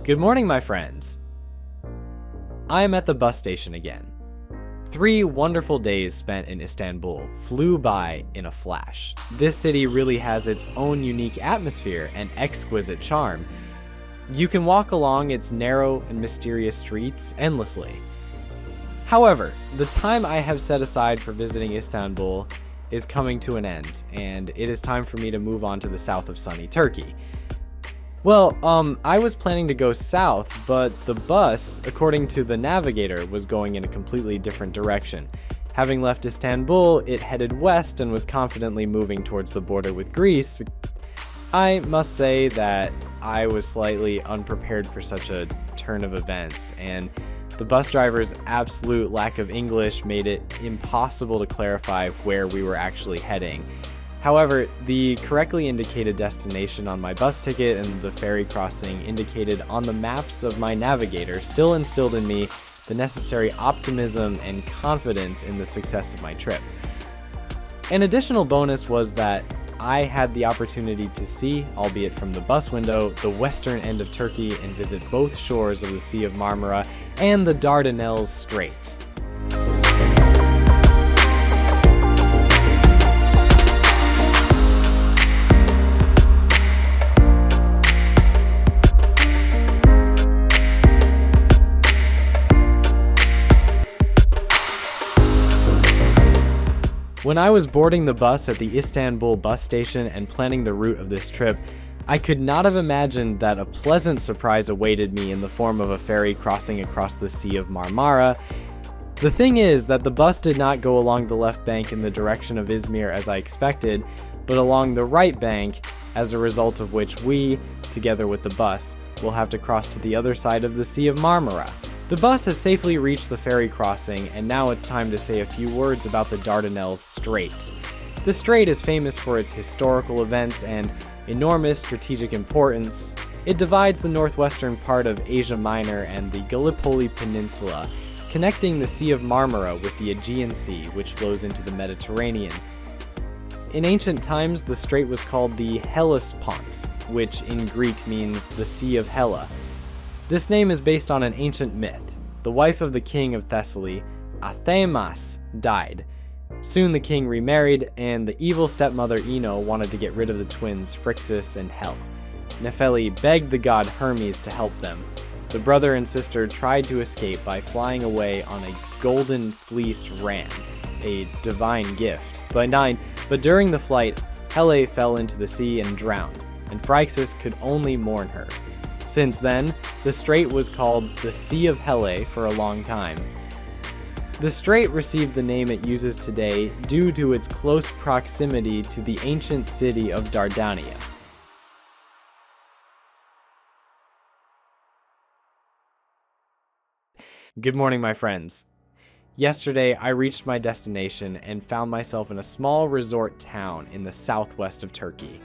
Good morning, my friends. I am at the bus station again. 3 wonderful days spent in Istanbul flew by in a flash. This city really has its own unique atmosphere and exquisite charm. You can walk along its narrow and mysterious streets endlessly. However, the time I have set aside for visiting Istanbul is coming to an end, and it is time for me to move on to the south of sunny Turkey. Well, I was planning to go south, but the bus, according to the navigator, was going in a completely different direction. Having left Istanbul, it headed west and was confidently moving towards the border with Greece. I must say that I was slightly unprepared for such a turn of events, and the bus driver's absolute lack of English made it impossible to clarify where we were actually heading. However, the correctly indicated destination on my bus ticket and the ferry crossing indicated on the maps of my navigator still instilled in me the necessary optimism and confidence in the success of my trip. An additional bonus was that I had the opportunity to see, albeit from the bus window, the western end of Turkey and visit both shores of the Sea of Marmara and the Dardanelles Strait. When I was boarding the bus at the Istanbul bus station and planning the route of this trip, I could not have imagined that a pleasant surprise awaited me in the form of a ferry crossing across the Sea of Marmara. The thing is that the bus did not go along the left bank in the direction of Izmir as I expected, but along the right bank, as a result of which we, together with the bus, will have to cross to the other side of the Sea of Marmara. The bus has safely reached the ferry crossing, and now it's time to say a few words about the Dardanelles Strait. The strait is famous for its historical events and enormous strategic importance. It divides the northwestern part of Asia Minor and the Gallipoli Peninsula, connecting the Sea of Marmara with the Aegean Sea, which flows into the Mediterranean. In ancient times, the strait was called the Hellespont, which in Greek means the Sea of Hella. This name is based on an ancient myth. The wife of the king of Thessaly, Athemas, died. Soon the king remarried, and the evil stepmother Ino wanted to get rid of the twins Phrixus and Helle. Nephele begged the god Hermes to help them. The brother and sister tried to escape by flying away on a golden fleeced ram, a divine gift. But during the flight, Helle fell into the sea and drowned, and Phrixus could only mourn her. Since then, the strait was called the Sea of Helle for a long time. The strait received the name it uses today due to its close proximity to the ancient city of Dardania. Good morning, my friends. Yesterday, I reached my destination and found myself in a small resort town in the southwest of Turkey.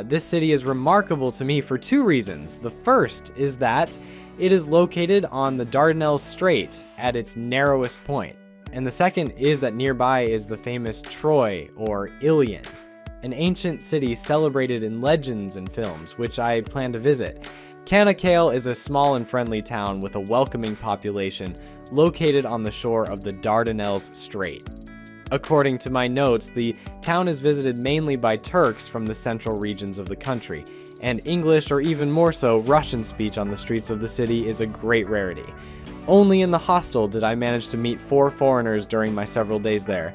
This city is remarkable to me for 2 reasons. The first is that it is located on the Dardanelles Strait at its narrowest point. And the second is that nearby is the famous Troy, or Ilion, an ancient city celebrated in legends and films, which I plan to visit. Canakkale is a small and friendly town with a welcoming population located on the shore of the Dardanelles Strait. According to my notes, the town is visited mainly by Turks from the central regions of the country, and English, or even more so, Russian speech on the streets of the city is a great rarity. Only in the hostel did I manage to meet 4 foreigners during my several days there.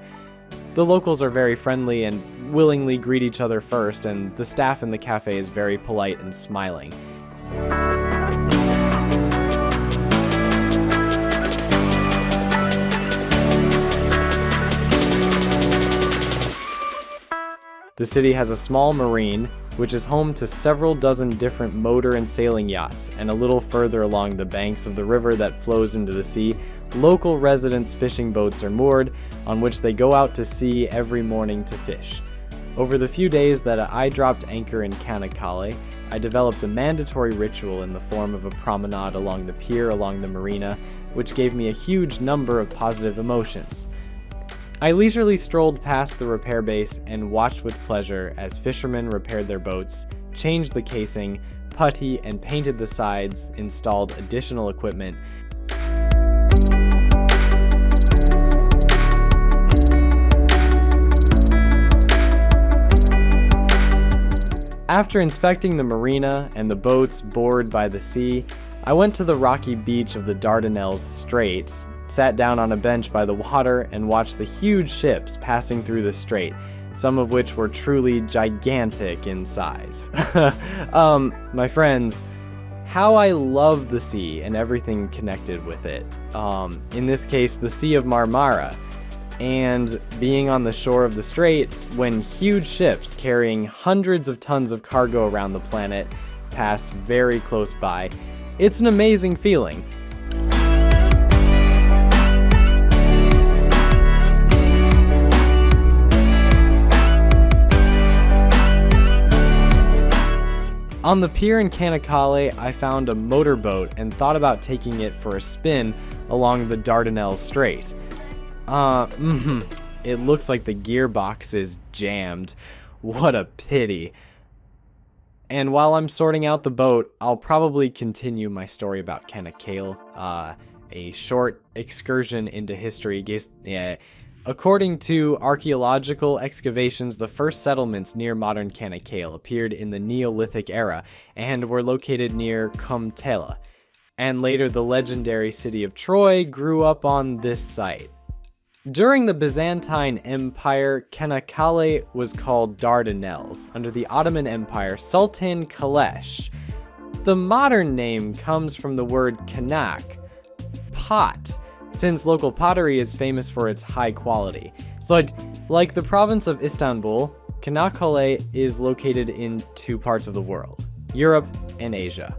The locals are very friendly and willingly greet each other first, and the staff in the cafe is very polite and smiling. The city has a small marine, which is home to several dozen different motor and sailing yachts, and a little further along the banks of the river that flows into the sea, local residents' fishing boats are moored, on which they go out to sea every morning to fish. Over the few days that I dropped anchor in Canakkale, I developed a mandatory ritual in the form of a promenade along the pier along the marina, which gave me a huge number of positive emotions. I leisurely strolled past the repair base and watched with pleasure as fishermen repaired their boats, changed the casing, putty, and painted the sides, installed additional equipment. After inspecting the marina and the boats bored by the sea, I went to the rocky beach of the Dardanelles Strait, sat down on a bench by the water, and watched the huge ships passing through the strait, some of which were truly gigantic in size. My friends, how I love the sea and everything connected with it. In this case, the Sea of Marmara. And being on the shore of the strait when huge ships carrying hundreds of tons of cargo around the planet pass very close by. It's an amazing feeling. On the pier in Canakkale, I found a motorboat and thought about taking it for a spin along the Dardanelles Strait. It looks like the gearbox is jammed. What a pity. And while I'm sorting out the boat, I'll probably continue my story about Canakkale, a short excursion into history. According to archaeological excavations, the first settlements near modern Canakkale appeared in the Neolithic era and were located near Cumtela. And later the legendary city of Troy grew up on this site. During the Byzantine Empire, Canakkale was called Dardanelles. Under the Ottoman Empire, Sultan Kalesh. The modern name comes from the word kanak, pot, since local pottery is famous for its high quality. So like the province of Istanbul, Canakkale is located in two parts of the world, Europe and Asia.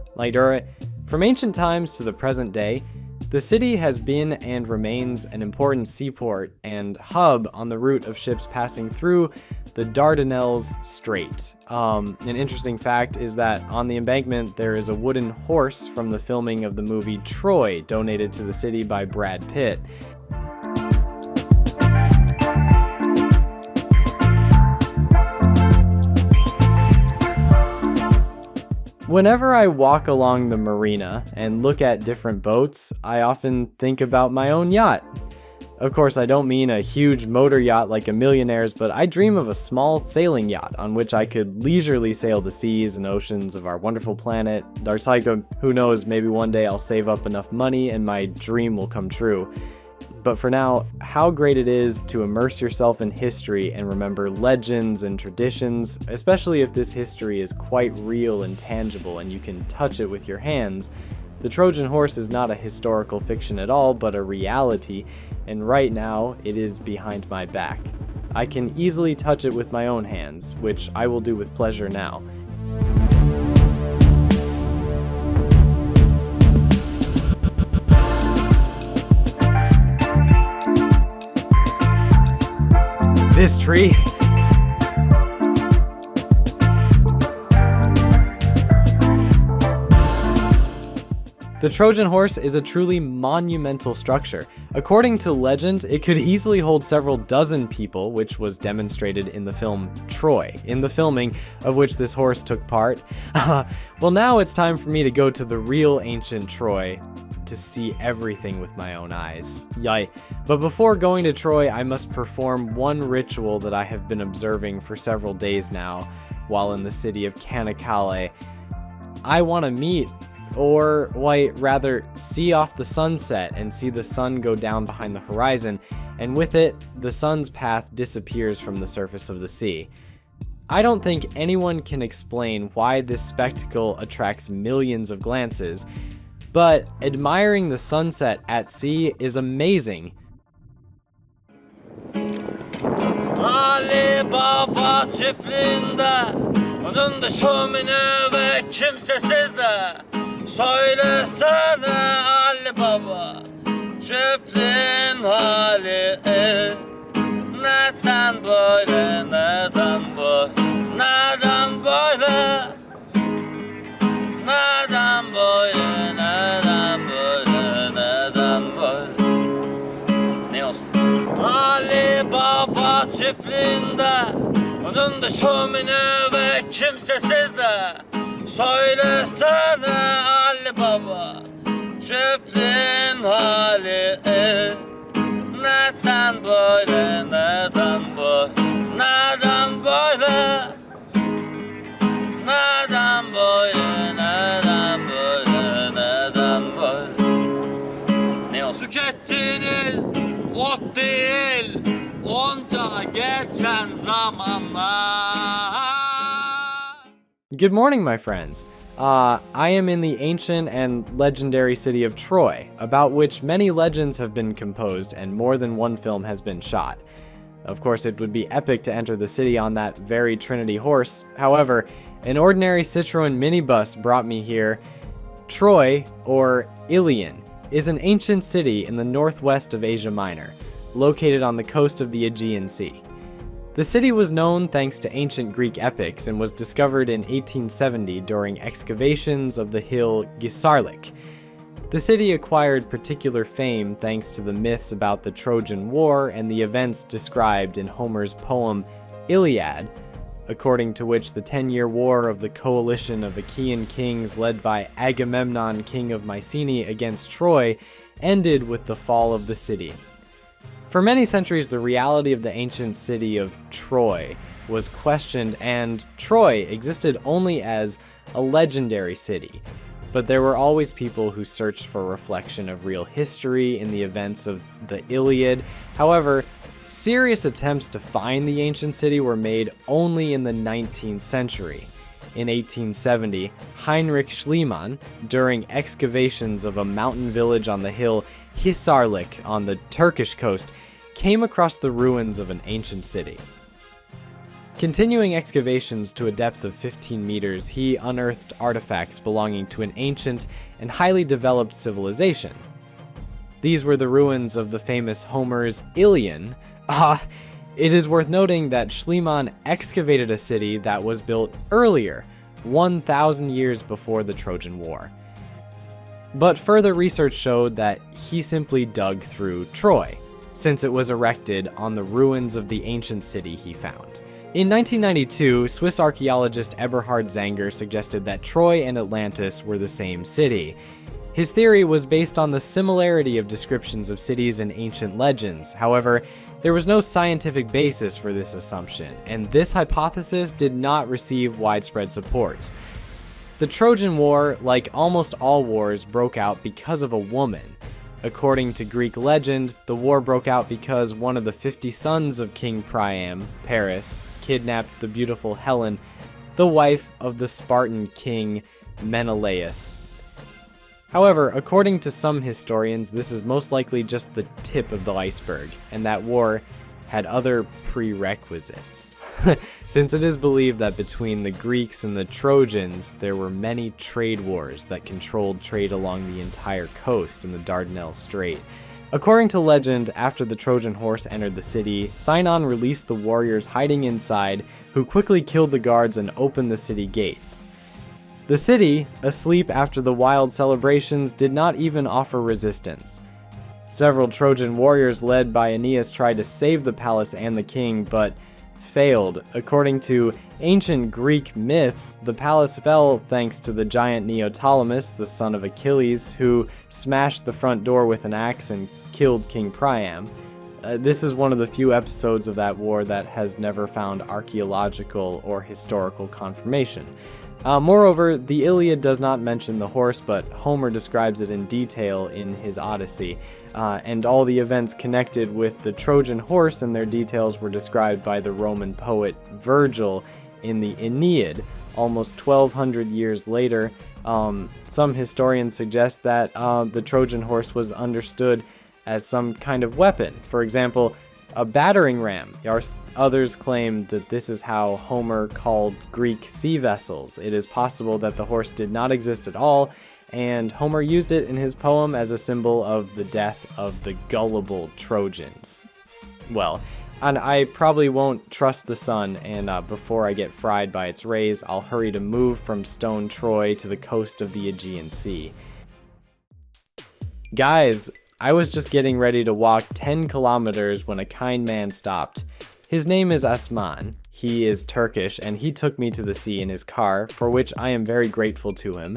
From ancient times to the present day, the city has been and remains an important seaport and hub on the route of ships passing through the Dardanelles Strait. An interesting fact is that on the embankment there is a wooden horse from the filming of the movie Troy, donated to the city by Brad Pitt. Whenever I walk along the marina and look at different boats, I often think about my own yacht. Of course, I don't mean a huge motor yacht like a millionaire's, but I dream of a small sailing yacht on which I could leisurely sail the seas and oceans of our wonderful planet. Who knows, maybe one day I'll save up enough money and my dream will come true. But for now, how great it is to immerse yourself in history and remember legends and traditions, especially if this history is quite real and tangible and you can touch it with your hands. The Trojan horse is not a historical fiction at all, but a reality, and right now it is behind my back. I can easily touch it with my own hands, which I will do with pleasure now. This tree. The Trojan horse is a truly monumental structure. According to legend, it could easily hold several dozen people, which was demonstrated in the film Troy, in the filming of which this horse took part. Well, now it's time for me to go to the real ancient Troy to see everything with my own eyes. Yay. But before going to Troy, I must perform one ritual that I have been observing for several days now while in the city of Canakkale. I want to meet, or rather see off the sunset and see the sun go down behind the horizon, and with it, the sun's path disappears from the surface of the sea. I don't think anyone can explain why this spectacle attracts millions of glances, but admiring the sunset at sea is amazing. Ali Baba çiftliğinde, önünde şömine ve kimsesiz de. Söylesene Ali Baba, çiftliğin hali neden böyle, neden böyle, neden böyle, neden böyle, neden böyle, neden böyle. Ne olsun? Ali Baba çiftliğinde, önünde şömine ve kimsesiz de. Söylesene Ali Baba, çöplüğün hali neden böyle, neden bu, neden böyle, neden böyle, neden böyle, neden böyle. Ne olsun? Tükettiğiniz ot değil, onca geçen zamanlar. Good morning, my friends. I am in the ancient and legendary city of Troy, about which many legends have been composed and more than one film has been shot. Of course, it would be epic to enter the city on that very Trinity horse. However, an ordinary Citroen minibus brought me here. Troy, or Ilion, is an ancient city in the northwest of Asia Minor, located on the coast of the Aegean Sea. The city was known thanks to ancient Greek epics and was discovered in 1870 during excavations of the hill Gisarlik. The city acquired particular fame thanks to the myths about the Trojan War and the events described in Homer's poem Iliad, according to which the 10-year war of the coalition of Achaean kings led by Agamemnon, king of Mycenae, against Troy ended with the fall of the city. For many centuries, the reality of the ancient city of Troy was questioned, and Troy existed only as a legendary city. But there were always people who searched for reflection of real history in the events of the Iliad. However, serious attempts to find the ancient city were made only in the 19th century. In 1870, Heinrich Schliemann, during excavations of a mountain village on the hill Hisarlik on the Turkish coast, came across the ruins of an ancient city. Continuing excavations to a depth of 15 meters, he unearthed artifacts belonging to an ancient and highly developed civilization. These were the ruins of the famous Homer's Ilion. It is worth noting that Schliemann excavated a city that was built earlier, 1,000 years before the Trojan War. But further research showed that he simply dug through Troy, since it was erected on the ruins of the ancient city he found. In 1992, Swiss archaeologist Eberhard Zanger suggested that Troy and Atlantis were the same city. His theory was based on the similarity of descriptions of cities in ancient legends. However, there was no scientific basis for this assumption, and this hypothesis did not receive widespread support. The Trojan War, like almost all wars, broke out because of a woman. According to Greek legend, the war broke out because one of the 50 sons of King Priam, Paris, kidnapped the beautiful Helen, the wife of the Spartan king Menelaus. However, according to some historians, this is most likely just the tip of the iceberg, and that war had other prerequisites. Since it is believed that between the Greeks and the Trojans, there were many trade wars that controlled trade along the entire coast in the Dardanelles Strait. According to legend, after the Trojan horse entered the city, Sinon released the warriors hiding inside, who quickly killed the guards and opened the city gates. The city, asleep after the wild celebrations, did not even offer resistance. Several Trojan warriors led by Aeneas tried to save the palace and the king, but failed. According to ancient Greek myths, the palace fell thanks to the giant Neoptolemus, the son of Achilles, who smashed the front door with an axe and killed King Priam. This is one of the few episodes of that war that has never found archaeological or historical confirmation. Moreover, the Iliad does not mention the horse, but Homer describes it in detail in his Odyssey, and all the events connected with the Trojan horse and their details were described by the Roman poet Virgil in the Aeneid, almost 1,200 years later. Some historians suggest that the Trojan horse was understood as some kind of weapon. For example, a battering ram. Others claim that this is how Homer called Greek sea vessels. It is possible that the horse did not exist at all, and Homer used it in his poem as a symbol of the death of the gullible Trojans. Well, and I probably won't trust the sun, and before I get fried by its rays, I'll hurry to move from stone Troy to the coast of the Aegean Sea. Guys, I was just getting ready to walk 10 kilometers when a kind man stopped. His name is Asman. He is Turkish, and he took me to the sea in his car, for which I am very grateful to him.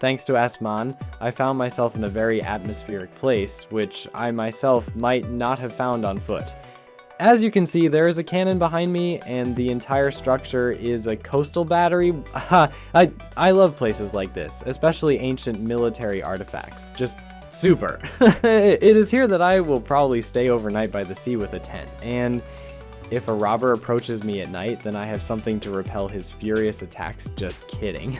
Thanks to Asman, I found myself in a very atmospheric place, which I myself might not have found on foot. As you can see, there is a cannon behind me, and the entire structure is a coastal battery. I love places like this, especially ancient military artifacts. Just super. It is here that I will probably stay overnight by the sea with a tent, and if a robber approaches me at night, then I have something to repel his furious attacks. Just kidding.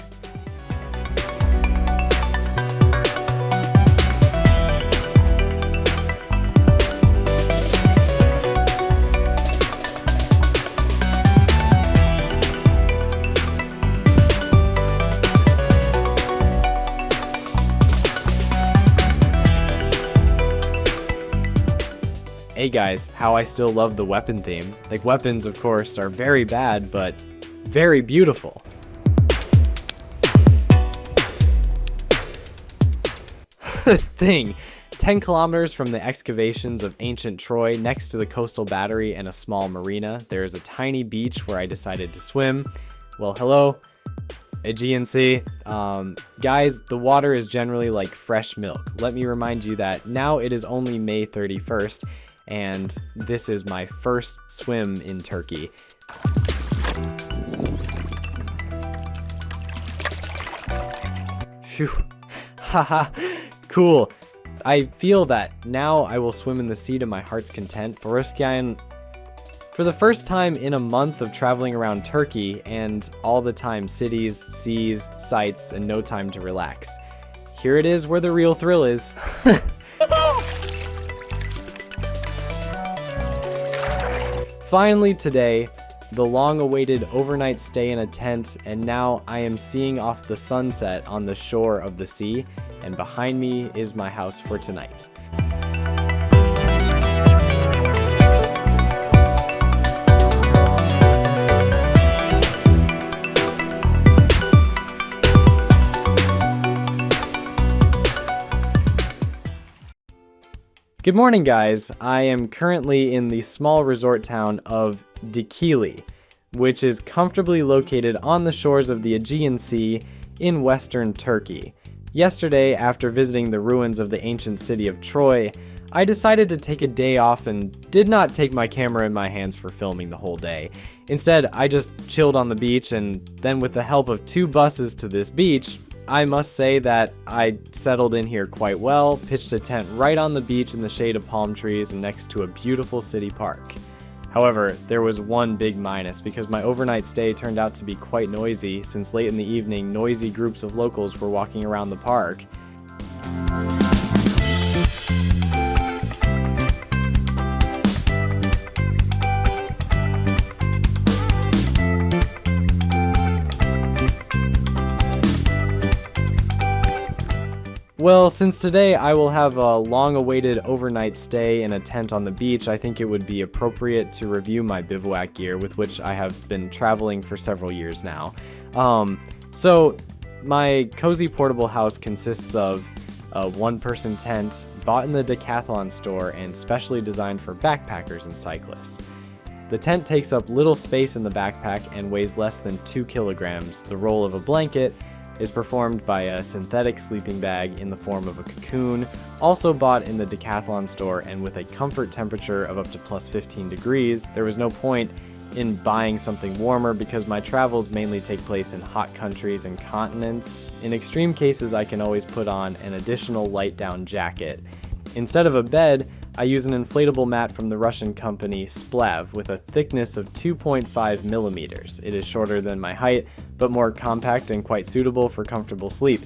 Hey guys, how I still love the weapon theme. Like, weapons, of course, are very bad, but very beautiful. Thing. 10 kilometers from the excavations of ancient Troy, next to the coastal battery and a small marina, there is a tiny beach where I decided to swim. Well, hello, Aegean Sea. Guys, the water is generally like fresh milk. Let me remind you that now it is only May 31st, and this is my first swim in Turkey. Phew. Haha. Cool. I feel that now I will swim in the sea to my heart's content. For the first time in a month of traveling around Turkey, and all the time cities, seas, sights, and no time to relax. Here it is where the real thrill is. Finally today, the long-awaited overnight stay in a tent, and now I am seeing off the sunset on the shore of the sea, and behind me is my house for tonight. Good morning, guys. I am currently in the small resort town of Canakkale, which is comfortably located on the shores of the Aegean Sea in western Turkey. Yesterday, after visiting the ruins of the ancient city of Troy, I decided to take a day off and did not take my camera in my hands for filming the whole day. Instead, I just chilled on the beach, and then with the help of 2 buses to this beach, I must say that I settled in here quite well, pitched a tent right on the beach in the shade of palm trees and next to a beautiful city park. However, there was one big minus, because my overnight stay turned out to be quite noisy, since late in the evening, noisy groups of locals were walking around the park. Well, since today I will have a long-awaited overnight stay in a tent on the beach, I think it would be appropriate to review my bivouac gear, with which I have been traveling for several years now. So my cozy portable house consists of a one-person tent bought in the Decathlon store and specially designed for backpackers and cyclists. The tent takes up little space in the backpack and weighs less than 2 kilograms. The roll of a blanket is performed by a synthetic sleeping bag in the form of a cocoon, also bought in the Decathlon store and with a comfort temperature of up to plus 15 degrees. There was no point in buying something warmer because my travels mainly take place in hot countries and continents. In extreme cases, I can always put on an additional light down jacket. Instead of a bed, I use an inflatable mat from the Russian company Splav with a thickness of 2.5 millimeters. It is shorter than my height, but more compact and quite suitable for comfortable sleep.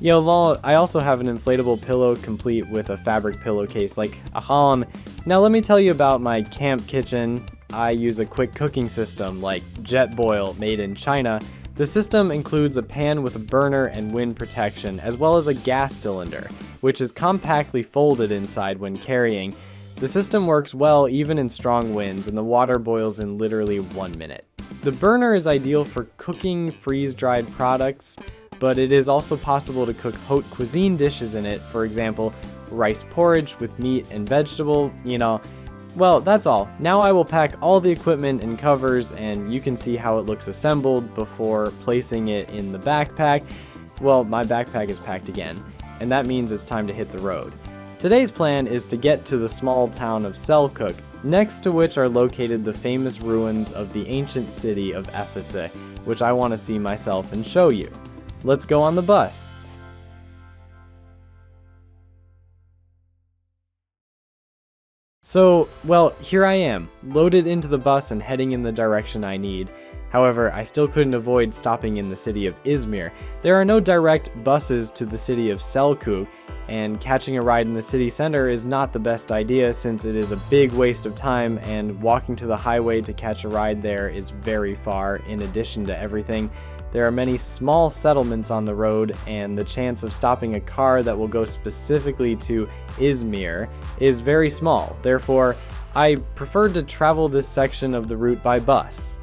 I also have an inflatable pillow complete with a fabric pillowcase like aham. Now let me tell you about my camp kitchen. I use a quick cooking system like Jet Boil made in China The system includes a pan with a burner and wind protection, as well as a gas cylinder, which is compactly folded inside when carrying. The system works well even in strong winds, and the water boils in literally 1 minute. The burner is ideal for cooking freeze-dried products, but it is also possible to cook haute cuisine dishes in it, for example, rice porridge with meat and vegetable, Well, that's all. Now I will pack all the equipment and covers, and you can see how it looks assembled before placing it in the backpack. Well, my backpack is packed again, and that means it's time to hit the road. Today's plan is to get to the small town of Selkuk, next to which are located the famous ruins of the ancient city of Ephesus, which I want to see myself and show you. Let's go on the bus. So, well, here I am, loaded into the bus and heading in the direction I need. However, I still couldn't avoid stopping in the city of Izmir. There are no direct buses to the city of Selkuk, and catching a ride in the city center is not the best idea since it is a big waste of time, and walking to the highway to catch a ride there is very far. In addition to everything, there are many small settlements on the road, and the chance of stopping a car that will go specifically to Izmir is very small. Therefore, I preferred to travel this section of the route by bus.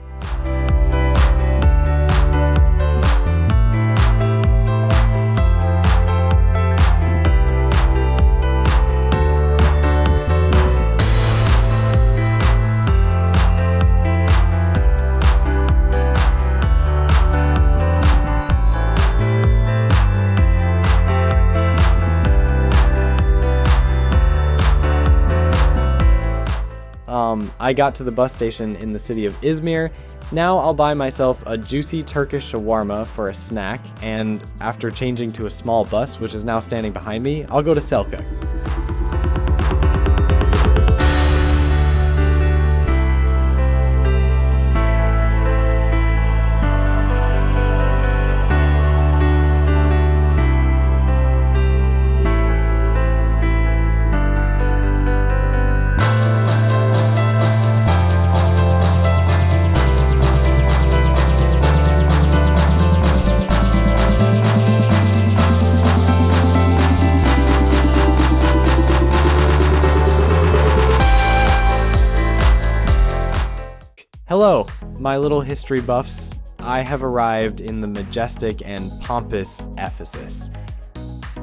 I got to the bus station in the city of Izmir. Now I'll buy myself a juicy Turkish shawarma for a snack, and after changing to a small bus, which is now standing behind me, I'll go to Selkuk. Hello, my little history buffs. I have arrived in the majestic and pompous Ephesus.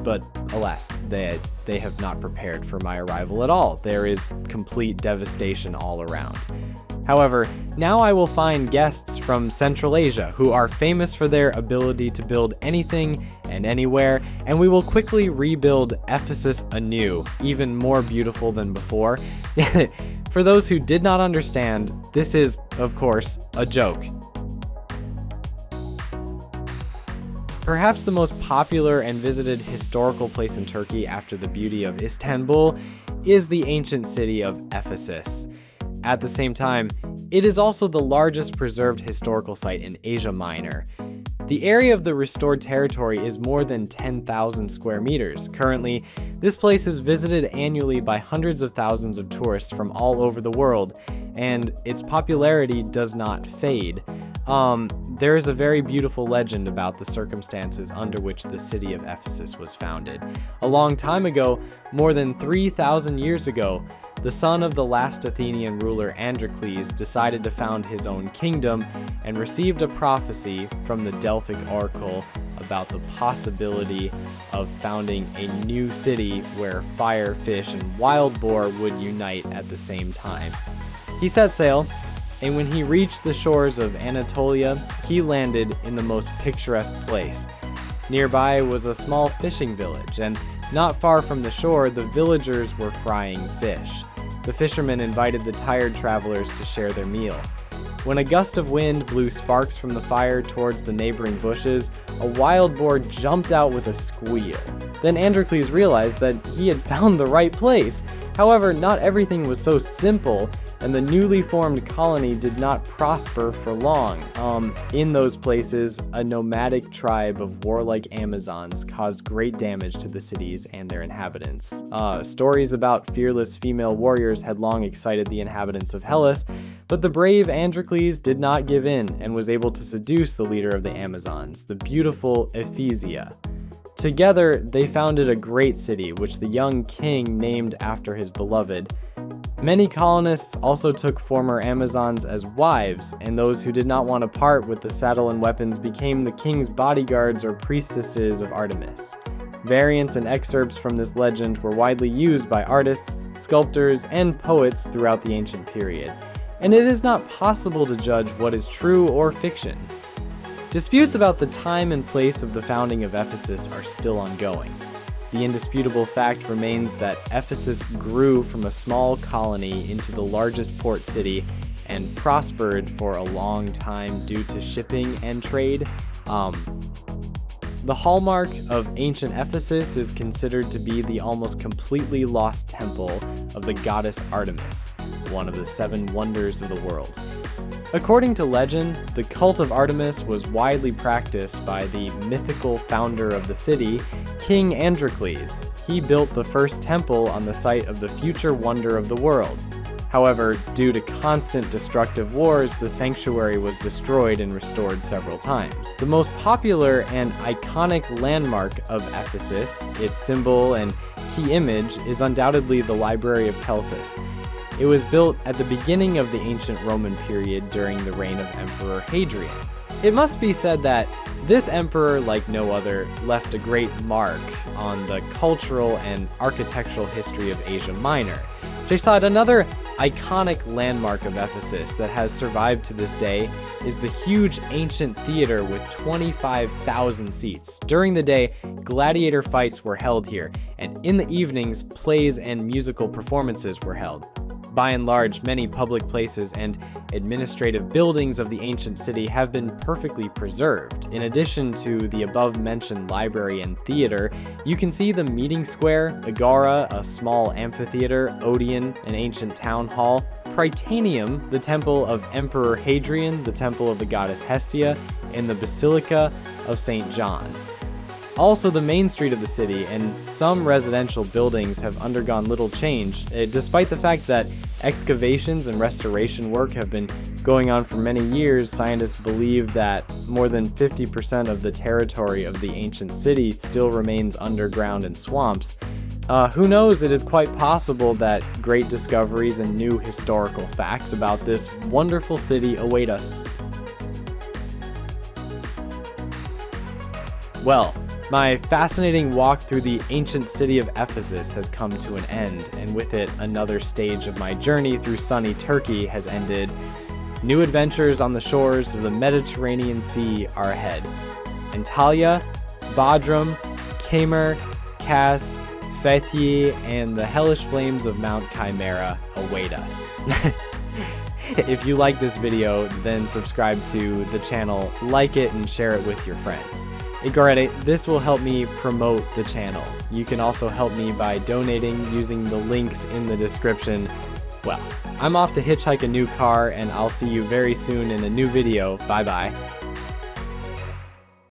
But alas, they have not prepared for my arrival at all. There is complete devastation all around. However, now I will find guests from Central Asia who are famous for their ability to build anything and anywhere, and we will quickly rebuild Ephesus anew, even more beautiful than before. For those who did not understand, this is, of course, a joke. Perhaps the most popular and visited historical place in Turkey after the beauty of Istanbul is the ancient city of Ephesus. At the same time, it is also the largest preserved historical site in Asia Minor. The area of the restored territory is more than 10,000 square meters. Currently, this place is visited annually by hundreds of thousands of tourists from all over the world, and its popularity does not fade. There is a very beautiful legend about the circumstances under which the city of Ephesus was founded. A long time ago, more than 3,000 years ago, the son of the last Athenian ruler Androcles decided to found his own kingdom and received a prophecy from the Delphic oracle about the possibility of founding a new city where fire, fish, and wild boar would unite at the same time. He set sail, and when he reached the shores of Anatolia, he landed in the most picturesque place. Nearby was a small fishing village, and not far from the shore, the villagers were frying fish. The fishermen invited the tired travelers to share their meal. When a gust of wind blew sparks from the fire towards the neighboring bushes, a wild boar jumped out with a squeal. Then Androcles realized that he had found the right place. However, not everything was so simple. and the newly formed colony did not prosper for long. In those places, a nomadic tribe of warlike Amazons caused great damage to the cities and their inhabitants. Stories about fearless female warriors had long excited the inhabitants of Hellas, but the brave Androcles did not give in and was able to seduce the leader of the Amazons, the beautiful Ephesus. Together, they founded a great city, which the young king named after his beloved. Many colonists also took former Amazons as wives, and those who did not want to part with the saddle and weapons became the king's bodyguards or priestesses of Artemis. Variants and excerpts from this legend were widely used by artists, sculptors, and poets throughout the ancient period, and it is not possible to judge what is true or fiction. Disputes about the time and place of the founding of Ephesus are still ongoing. The indisputable fact remains that Ephesus grew from a small colony into the largest port city and prospered for a long time due to shipping and trade. The hallmark of ancient Ephesus is considered to be the almost completely lost temple of the goddess Artemis, one of the 7 wonders of the world. According to legend, the cult of Artemis was widely practiced by the mythical founder of the city, King Androcles. He built the first temple on the site of the future wonder of the world. However, due to constant destructive wars, the sanctuary was destroyed and restored several times. The most popular and iconic landmark of Ephesus, its symbol and key image, is undoubtedly the Library of Celsus. It was built at the beginning of the ancient Roman period during the reign of Emperor Hadrian. It must be said that this emperor, like no other, left a great mark on the cultural and architectural history of Asia Minor. Another iconic landmark of Ephesus that has survived to this day is the huge ancient theater with 25,000 seats. During the day, gladiator fights were held here, and in the evenings, plays and musical performances were held. By and large, many public places and administrative buildings of the ancient city have been perfectly preserved. In addition to the above-mentioned library and theater, you can see the meeting square, agora, a small amphitheater, Odeon, an ancient town hall, Prytaneum, the temple of Emperor Hadrian, the temple of the goddess Hestia, and the Basilica of St. John. Also, the main street of the city and some residential buildings have undergone little change, despite the fact that excavations and restoration work have been going on for many years. Scientists believe that more than 50% of the territory of the ancient city still remains underground in swamps. Who knows, it is quite possible that great discoveries and new historical facts about this wonderful city await us. Well, my fascinating walk through the ancient city of Ephesus has come to an end, and with it, another stage of my journey through sunny Turkey has ended. New adventures on the shores of the Mediterranean Sea are ahead. Antalya, Bodrum, Kemer, Kos, Fethiye, and the hellish flames of Mount Chimera await us. If you like this video, then subscribe to the channel, like it, and share it with your friends. This will help me promote the channel. You can also help me by donating using the links in the description. Well, I'm off to hitchhike a new car, and I'll see you very soon in a new video. Bye bye.